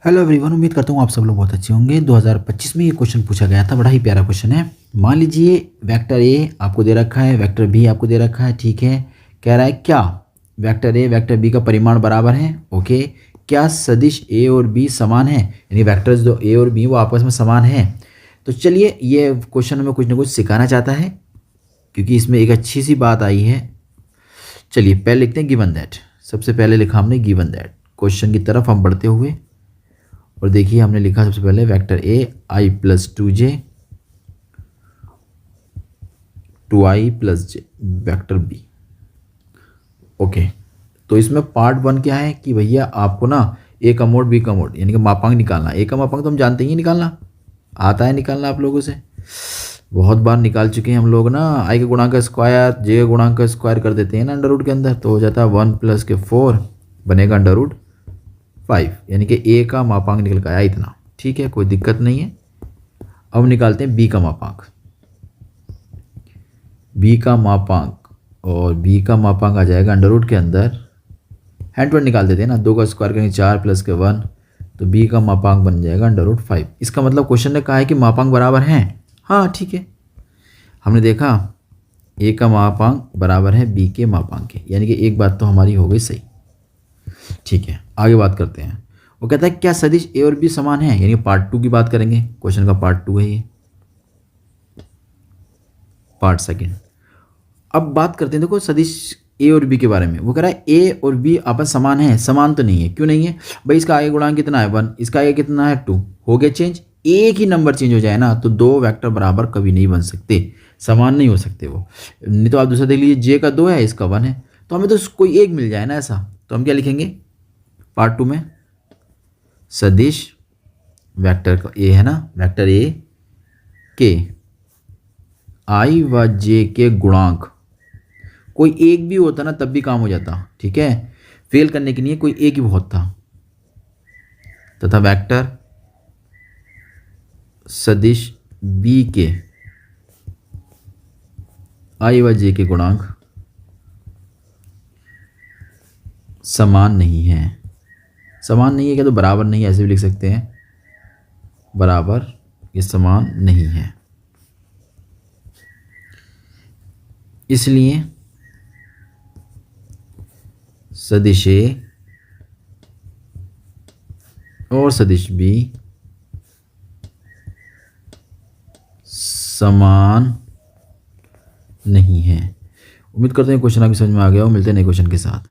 Hello everyone, उम्मीद करता हूँ आप सब लोग बहुत अच्छे होंगे। 2025 में ये क्वेश्चन पूछा गया था, बड़ा ही प्यारा क्वेश्चन है। मान लीजिए वेक्टर ए आपको दे रखा है, वेक्टर बी आपको दे रखा है, ठीक है। कह रहा है क्या वेक्टर ए वेक्टर बी का परिमाण बराबर है। ओके, क्या सदिश ए और बी समान है, यानी वेक्टर्स जो ए और बी वो आपस में समान है। तो चलिए, ये क्वेश्चन हमें कुछ ना कुछ सिखाना चाहता है, क्योंकि इसमें एक अच्छी सी बात आई है। चलिए पहले लिखते हैं गिवन दैट। सबसे पहले लिखा हमने गिवन दैट। क्वेश्चन की तरफ हम बढ़ते हुए, और देखिए हमने लिखा सबसे पहले vector a i plus 2j 2i plus j vector b. Okay, तो इसमें पार्ट 1 क्या है कि भैया आपको ना ए का मोड बी का मोड यानी कि मापांक निकालना। ए का मापांक तो हम जानते ही निकालना, आता है निकालना, आप लोगों से बहुत बार निकाल चुके हैं हम लोग ना। आई के गुणांक का स्क्वायर जे के गुणांक का स्क्वायर कर देते हैं ना अंडर रूट के अंदर, तो हो जाता है 1 + के 4 बनेगा अंडर रूट 5, यानी कि ए का मापांक निकल के आया इतना। ठीक है, कोई दिक्कत नहीं है। अब निकालते हैं बी का मापांक। बी का मापांक, और बी का मापांक आ जाएगा अंडर रूट के अंदर, हैंड टू हैंड निकाल देते हैं ना, 2 का स्क्वायर करेंगे 4 + के 1, तो बी का मापांक बन जाएगा अंडर रूट 5। इसका मतलब क्वेश्चन ने कहा है कि मापांक बराबर हैं। हाँ ठीक है, हमने देखा ए का मापांक बराबर है बी के मापांक के, यानी कि एक बात तो हमारी हो गई सही। ठीक है, आगे बात करते हैं। वो कहता है क्या सदिश ए और बी समान है, यानी पार्ट 2 की बात करेंगे। क्वेश्चन का पार्ट 2 है ये, पार्ट सेकंड। अब बात करते हैं, देखो सदिश ए और बी के बारे में। वो कह रहा है ए और बी आपस समान है। समान तो नहीं है, क्यों नहीं है भाई? इसका आगे गुणांक कितना है 1, इसका आगे कितना है 2, हो गया चेंज। एक ही नंबर चेंज हो जाए ना तो दो वेक्टर बराबर कभी नहीं बन सकते, समान नहीं हो सकते वो। नहीं तो आप दूसरा देख लीजिए, जे का 2 है, इसका 1 है, तो हमें तो कोई एक मिल जाए ना ऐसा। तो हम क्या लिखेंगे पार्ट 2 में? सदिश वेक्टर का ए है ना, वेक्टर ए के आई व जे के गुणांक, कोई एक भी होता ना तब भी काम हो जाता। ठीक है, फेल करने के लिए कोई एक ही बहुत था। तथा वेक्टर सदिश बी के आई व जे के गुणांक समान नहीं है। समान नहीं है क्या? तो बराबर नहीं है, ऐसे भी लिख सकते हैं, बराबर ये समान नहीं है। इसलिए सदिश ए और सदिश बी समान नहीं है। उम्मीद करते हैं क्वेश्चन आपकी समझ में आ गया हो। मिलते हैं नए क्वेश्चन के साथ।